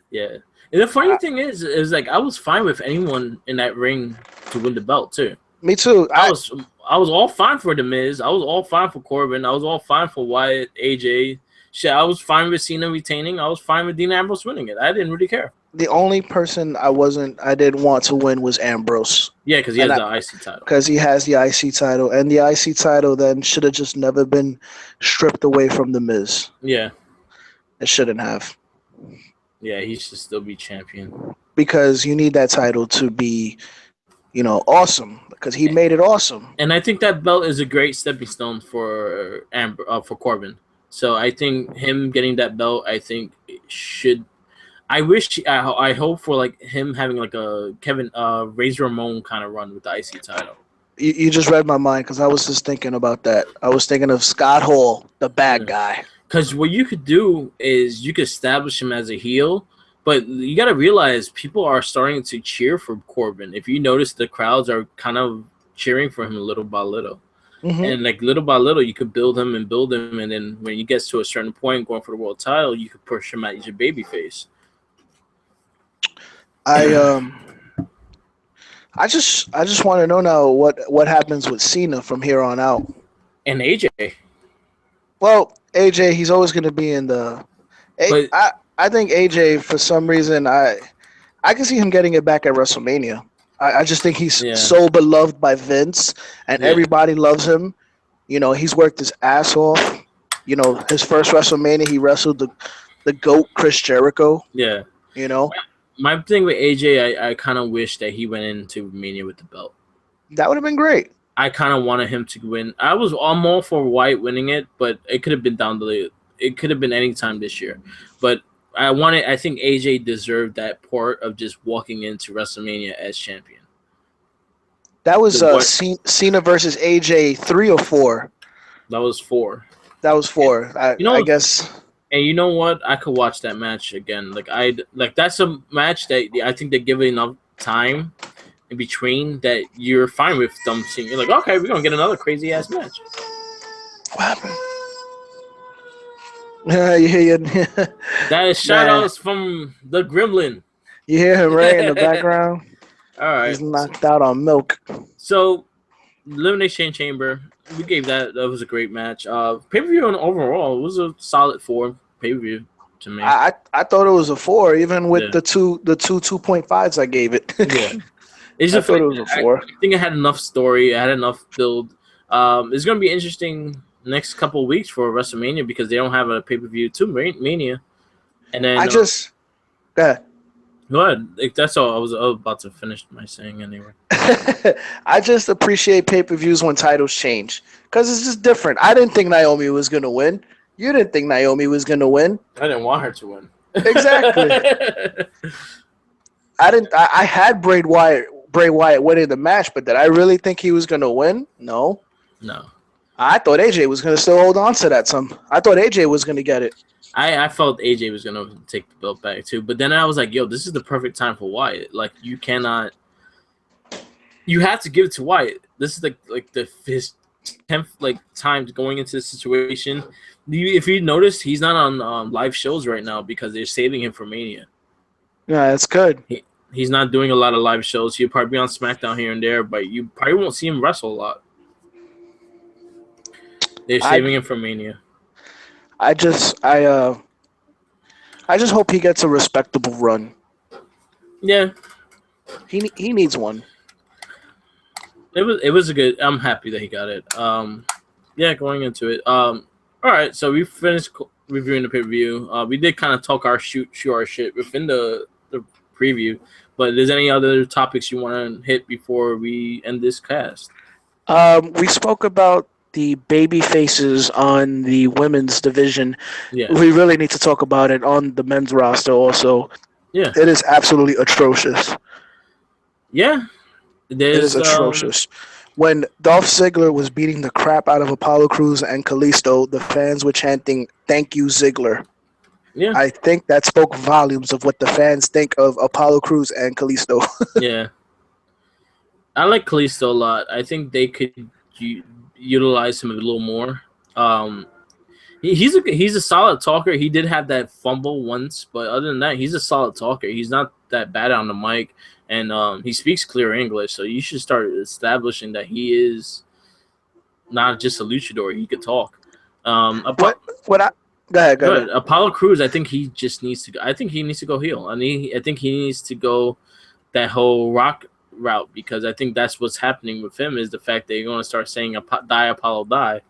Yeah, and the funny thing is like I was fine with anyone in that ring to win the belt too. Me too. I was all fine for the Miz. I was all fine for Corbin. I was all fine for Wyatt, AJ. Shit, I was fine with Cena retaining. I was fine with Dean Ambrose winning it. I didn't really care. The only person I didn't want to win was Ambrose. Yeah, because he has the IC title. Because he has the IC title, and the IC title then should have just never been stripped away from the Miz. Yeah, it shouldn't have. Yeah, he should still be champion. Because you need that title to be, awesome. Because he made it awesome. And I think that belt is a great stepping stone for Corbin. So I think him getting that belt, I think should. I hope for like him having like a Kevin Razor Ramon kind of run with the IC title. You just read my mind because I was just thinking about that. I was thinking of Scott Hall, the bad guy. Because what you could do is you could establish him as a heel, but you got to realize people are starting to cheer for Corbin. If you notice, the crowds are kind of cheering for him little by little. Mm-hmm. And like little by little, you could build him, and then when he gets to a certain point, going for the world title, you could push him out as your baby face. I just want to know now what happens with Cena from here on out. And AJ. Well, AJ, he's always going to be in the. I think AJ, for some reason, I can see him getting it back at WrestleMania. I just think he's so beloved by Vince, and everybody loves him. He's worked his ass off. His first WrestleMania, he wrestled the GOAT, Chris Jericho. Yeah. My thing with AJ, I kind of wish that he went into Mania with the belt. That would have been great. I kind of wanted him to win. I'm all for Wyatt winning it, but it could have been down the it could have been any time this year, but I think AJ deserved that part of just walking into WrestleMania as champion. That was Cena versus AJ 3 or 4. That was 4. That was 4. I guess. And you know what? I could watch that match again. That's a match that I think they give it enough time in between that you're fine with them seeing. You're like, okay, we're gonna get another crazy ass match. What happened? Yeah. That is shout outs from the Gremlin. You hear him right in the background? All right. He's knocked out on milk. So, Elimination Chamber, we gave that. That was a great match. Pay-per-view and overall, it was a solid 4 pay-per-view to me. I thought it was a 4, even with the two 2.5s I gave it. Yeah. I thought it was a 4. I think it had enough story. It had enough build. It's going to be interesting next couple of weeks for WrestleMania because they don't have a pay-per-view to Mania. And then go ahead. That's all. I was about to finish my saying anyway. I just appreciate pay-per-views when titles change because it's just different. I didn't think Naomi was going to win. You didn't think Naomi was going to win. I didn't want her to win. Exactly. I had Bray Wyatt winning the match, but did I really think he was going to win? No. I thought AJ was going to still hold on to that. I thought AJ was going to get it. I felt AJ was going to take the belt back too, but then I was like, yo, this is the perfect time for Wyatt. Like, you cannot – you have to give it to Wyatt. This is his 10th time going into this situation. If you notice, he's not on live shows right now because they're saving him for Mania. Yeah, that's good. He's not doing a lot of live shows. He'll probably be on SmackDown here and there, but you probably won't see him wrestle a lot. They're saving him for Mania. I just hope he gets a respectable run. Yeah, he needs one. It was a good. I'm happy that he got it. Going into it. All right, so we finished reviewing the pay-per-view. We did kind of talk our shoot our shit within the preview, but is there any other topics you want to hit before we end this cast? We spoke about the baby faces on the women's division. Yeah. We really need to talk about it on the men's roster also. Yeah. It is absolutely atrocious. Yeah. It is atrocious. When Dolph Ziggler was beating the crap out of Apollo Crews and Kalisto, the fans were chanting, "Thank you, Ziggler." Yeah. I think that spoke volumes of what the fans think of Apollo Crews and Kalisto. Yeah. I like Kalisto a lot. I think they could utilize him a little more. He's a solid talker. He did have that fumble once, but other than that, he's a solid talker. He's not that bad on the mic, and he speaks clear English. So you should start establishing that he is not just a luchador. He could talk. Go ahead. Apollo Crews, I think he just needs to go. I think he needs to go heel. I think he needs to go that whole Rock route because I think that's what's happening with him is the fact that you're going to start saying "Die Apollo die."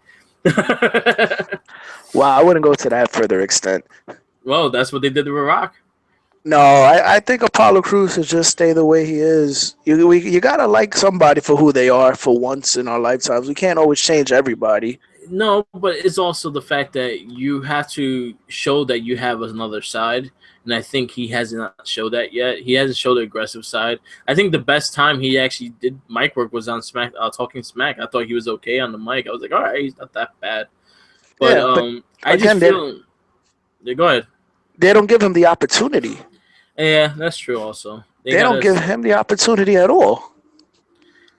Wow, I wouldn't go to that further extent. Well, that's what they did with Rock. No, I think Apollo Crews should just stay the way he is. You gotta like somebody for who they are for once in our lifetimes. We can't always change everybody. No, but it's also the fact that you have to show that you have another side, and I think he hasn't showed that yet. He hasn't showed the aggressive side. I think the best time he actually did mic work was on Smack, Talking Smack. I thought he was okay on the mic. I was like, all right, he's not that bad. But, I just feel. Go ahead. They don't give him the opportunity. Yeah, that's true. Also, they don't give him the opportunity at all.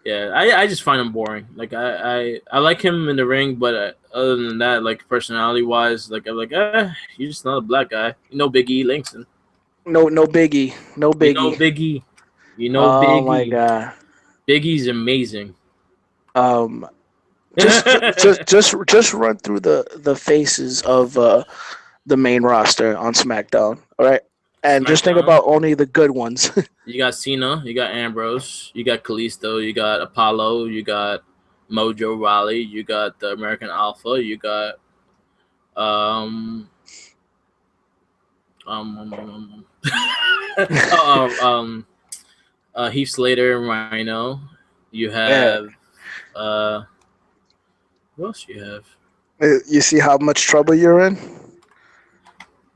Yeah, I just find him boring. Like I like him in the ring, but other than that, like personality wise, like I'm like, you're just not a black guy. You know, Big E Langston. No Biggie. Biggie. You know, oh Biggie. My God. Biggie's amazing. Just run through the faces of the main roster on SmackDown. All right. And just think about only the good ones. You got Cena, you got Ambrose, you got Kalisto, you got Apollo, you got Mojo Rawley, you got the American Alpha, you got Heath Slater and Rhino. You have who else you have? You see how much trouble you're in?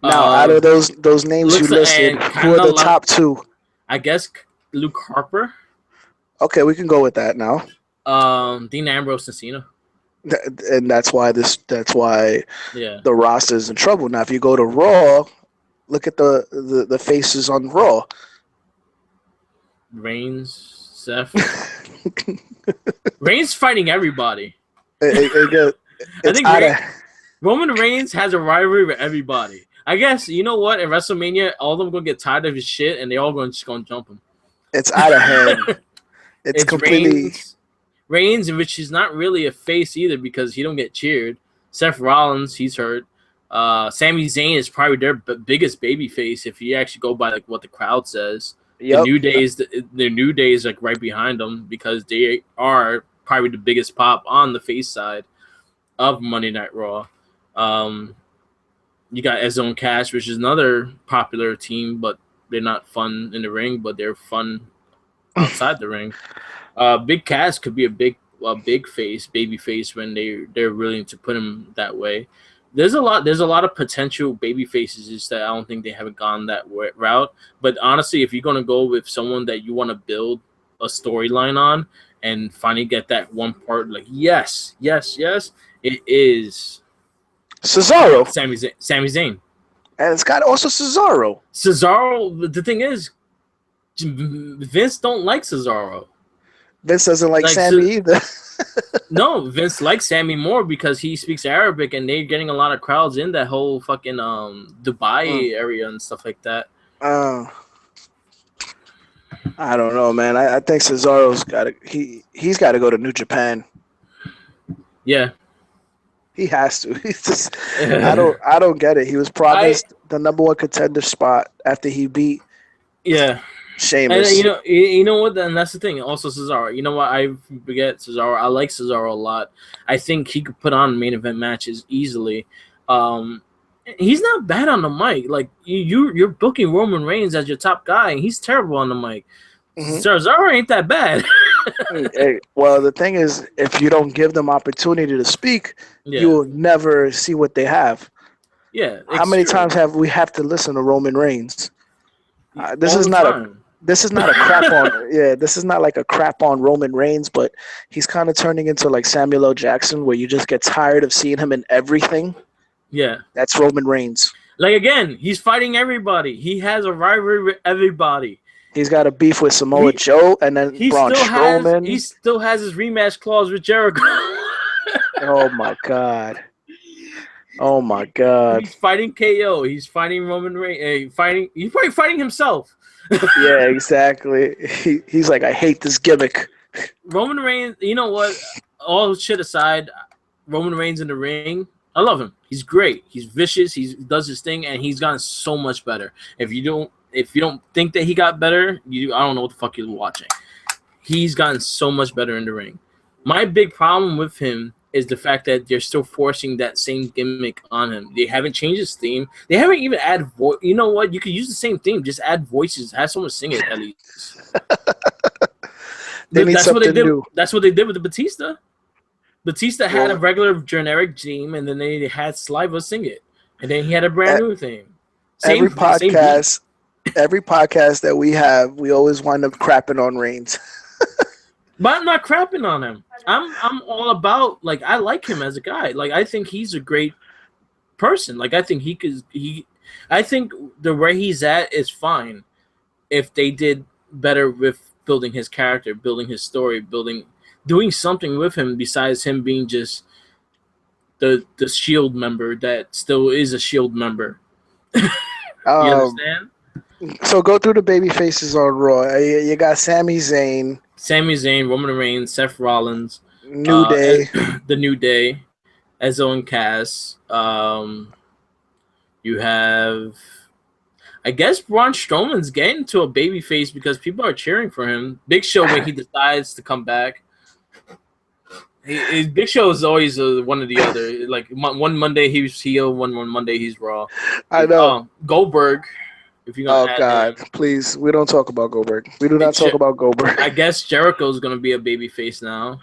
Now, out of those names you listed, who are the top two? I guess Luke Harper. Okay, we can go with that now. Dean Ambrose and Cena. And that's why yeah, the roster is in trouble. Now, if you go to Raw, look at the faces on Raw. Reigns, Seth. Reigns fighting everybody. I think Roman Reigns has a rivalry with everybody. I guess, you know what? In WrestleMania, all of them going to get tired of his shit, and they all just going to jump him. It's out of hand. It's completely... Reigns, which is not really a face either because he don't get cheered. Seth Rollins, he's hurt. Sami Zayn is probably their biggest baby face if you actually go by like what the crowd says. Yep. The New Day is like right behind them because they are probably the biggest pop on the face side of Monday Night Raw. You got Ezzo and Cash, which is another popular team, but they're not fun in the ring, but they're fun outside the ring. Big Cass could be a big face, baby face when they're willing to put him that way. There's a lot of potential baby faces just that I don't think they haven't gone that route. But honestly, if you're gonna go with someone that you want to build a storyline on and finally get that one part, like yes, it is Cesaro, Sami Zayn, and it's got also Cesaro. The thing is, Vince don't like Cesaro. Vince doesn't like Sammy either. No, Vince likes Sammy more because he speaks Arabic and they're getting a lot of crowds in that whole fucking Dubai area and stuff like that. I don't know, man. I think Cesaro's he's got to go to New Japan. Yeah, he has to. He's just I don't get it. He was promised the number one contender spot after he beat. Yeah. Sheamus. And you know what? And that's the thing. Also, Cesaro. You know what? I forget Cesaro. I like Cesaro a lot. I think he could put on main event matches easily. He's not bad on the mic. Like you're booking Roman Reigns as your top guy, and he's terrible on the mic. Mm-hmm. Cesaro ain't that bad. Well, the thing is, if you don't give them opportunity to speak, you will never see what they have. Yeah. How many times have we to listen to Roman Reigns? This is not a crap on. Yeah, this is not like a crap on Roman Reigns, but he's kind of turning into like Samuel L. Jackson, where you just get tired of seeing him in everything. Yeah, that's Roman Reigns. Like again, he's fighting everybody. He has a rivalry with everybody. He's got a beef with Samoa Joe, and then Braun Strowman. He still has his rematch clause with Jericho. Oh my god. Oh my god. He's fighting KO. He's fighting Roman Reigns. He's probably fighting himself. Yeah, exactly. He's like, I hate this gimmick. Roman Reigns, you know what? All shit aside, Roman Reigns in the ring, I love him. He's great. He's vicious. He does his thing, and he's gotten so much better. If you don't think that he got better, I don't know what the fuck you're watching. He's gotten so much better in the ring. My big problem with him is the fact that they're still forcing that same gimmick on him. They haven't changed his theme. They haven't even added voice. You know what? You could use the same theme. Just add voices. Have someone sing it at least. That's what they did. New. That's what they did with the Batista. Batista had a regular generic theme, and then they had Sliva sing it, and then he had a brand new theme. Every podcast that we have, we always wind up crapping on Reigns. But I'm not crapping on him. I'm all about, like, I like him as a guy. Like, I think he's a great person. Like, I think I think the where he's at is fine if they did better with building his character, building his story, doing something with him besides him being just the Shield member that still is a Shield member. You understand? So go through the baby faces on Raw. You got Sami Zayn, Roman Reigns, Seth Rollins, New Day, the New Day, Ezzo and Cass. You have, I guess, Braun Strowman's getting to a baby face because people are cheering for him. Big Show when he decides to come back. Big Show is always one or the other. Like one Monday he's heel, one Monday he's Raw. I know. Goldberg. God, please. We don't talk about Goldberg. We do not talk about Goldberg. I guess Jericho's going to be a baby face now,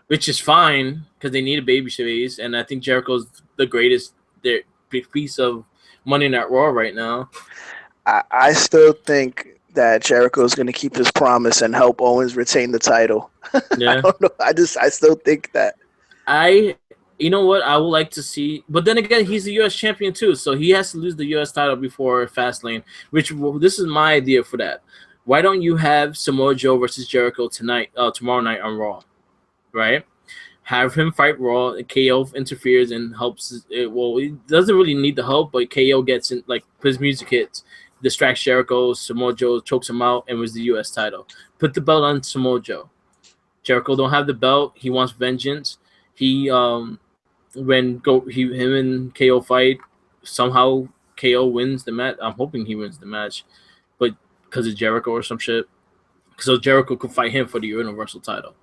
which is fine because they need a baby face. And I think Jericho's the greatest piece of Money Night Raw right now. I still think that Jericho is going to keep his promise and help Owens retain the title. I Yeah. don't know. I still think that. You know what? I would like to see, but then again, he's the U.S. champion too, so he has to lose the U.S. title before Fastlane. This is my idea for that. Why don't you have Samoa Joe versus Jericho tomorrow night on Raw, right? Have him fight Raw. KO interferes and helps. Well, he doesn't really need the help, but KO gets in, like his music hits, distracts Jericho. Samoa Joe chokes him out and was the U.S. title. Put the belt on Samoa Joe. Jericho don't have the belt. He wants vengeance. He him and KO fight, somehow KO wins the match. I'm hoping he wins the match, but because of Jericho or some shit, so Jericho could fight him for the Universal title.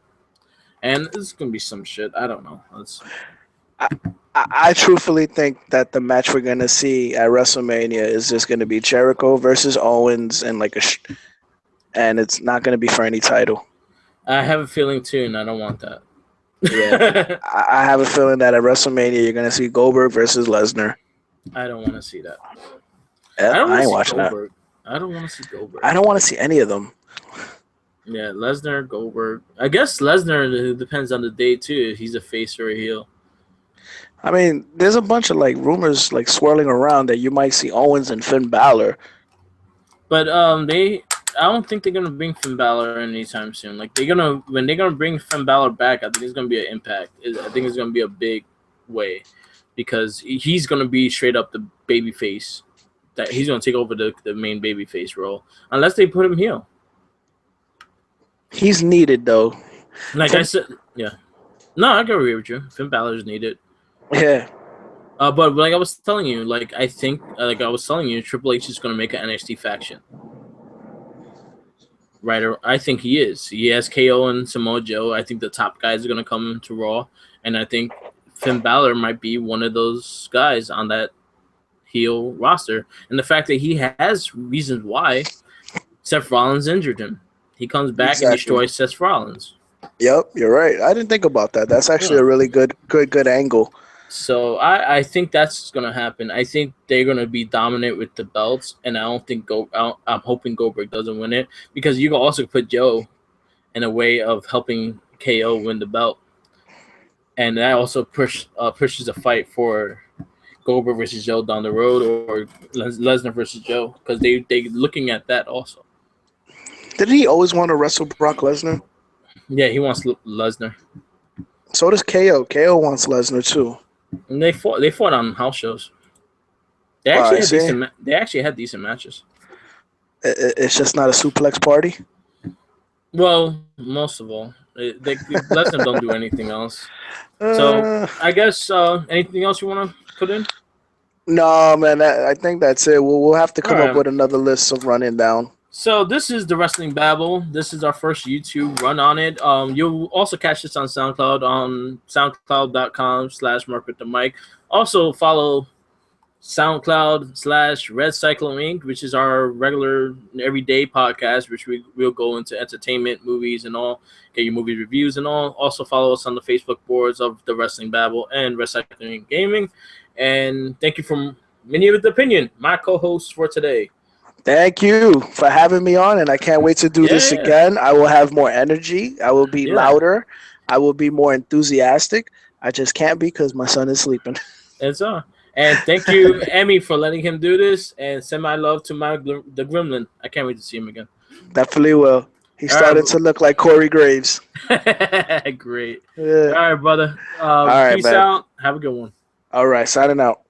And this is gonna be some shit. I don't know. I truthfully think that the match we're gonna see at WrestleMania is just gonna be Jericho versus Owens and and it's not gonna be for any title. I have a feeling too, and I don't want that. Yeah, I have a feeling that at WrestleMania you're gonna see Goldberg versus Lesnar. I don't want to see that. I ain't watching Goldberg. I don't want to see Goldberg. I don't want to see any of them. Yeah, Lesnar, Goldberg. I guess Lesnar depends on the day too. If he's a face or a heel. I mean, there's a bunch of rumors swirling around that you might see Owens and Finn Balor. But I don't think they're gonna bring Finn Balor anytime soon. Like when they're gonna bring Finn Balor back, I think it's gonna be an impact. I think it's gonna be a big way because he's gonna be straight up the baby face. That he's gonna take over the main baby face role unless they put him heel. He's needed though. Like I said, yeah. No, I can agree with you. Finn Balor is needed. Yeah. But like I was telling you, Triple H is gonna make an NXT faction. Right, I think he is. He has KO and Samoa Joe. I think the top guys are gonna come to Raw, and I think Finn Balor might be one of those guys on that heel roster. And the fact that he has reasons why Seth Rollins injured him, he comes back and destroys Seth Rollins. Yep, you're right. I didn't think about that. That's actually a really good angle. So I think that's going to happen. I think they're going to be dominant with the belts, and I don't think I'm hoping Goldberg doesn't win it because you can also put Joe in a way of helping KO win the belt, and that also pushes a fight for Goldberg versus Joe down the road or Lesnar versus Joe because they looking at that also. Didn't he always want to wrestle Brock Lesnar? Yeah, he wants Lesnar. So does KO. KO wants Lesnar too. And they fought on house shows. They actually had decent matches. It's just not a suplex party. Well, most of all, Lesnar don't do anything else. So I guess anything else you want to put in? No, man. I think that's it. We'll have to come up with another list of running down. So this is the Wrestling Babble. This is our first YouTube run on it. You'll also catch this on SoundCloud on soundcloud.com/MarkWithTheMic. Also follow SoundCloud/Red Cyclone Inc., which is our regular everyday podcast, which we'll go into entertainment, movies, and all, get your movie reviews and all. Also follow us on the Facebook boards of the Wrestling Babble and Red Cyclone Inc. Gaming. And thank you for Many with Opinion, my co-host for today. Thank you for having me on, and I can't wait to do this again. I will have more energy. I will be louder. I will be more enthusiastic. I just can't be because my son is sleeping. That's all. And thank you, Emmy, for letting him do this, and send my love to the Gremlin. I can't wait to see him again. Definitely will. He started to look like Corey Graves. Great. Yeah. All right, brother. All right, peace man. out. Have a good one. All right, signing out.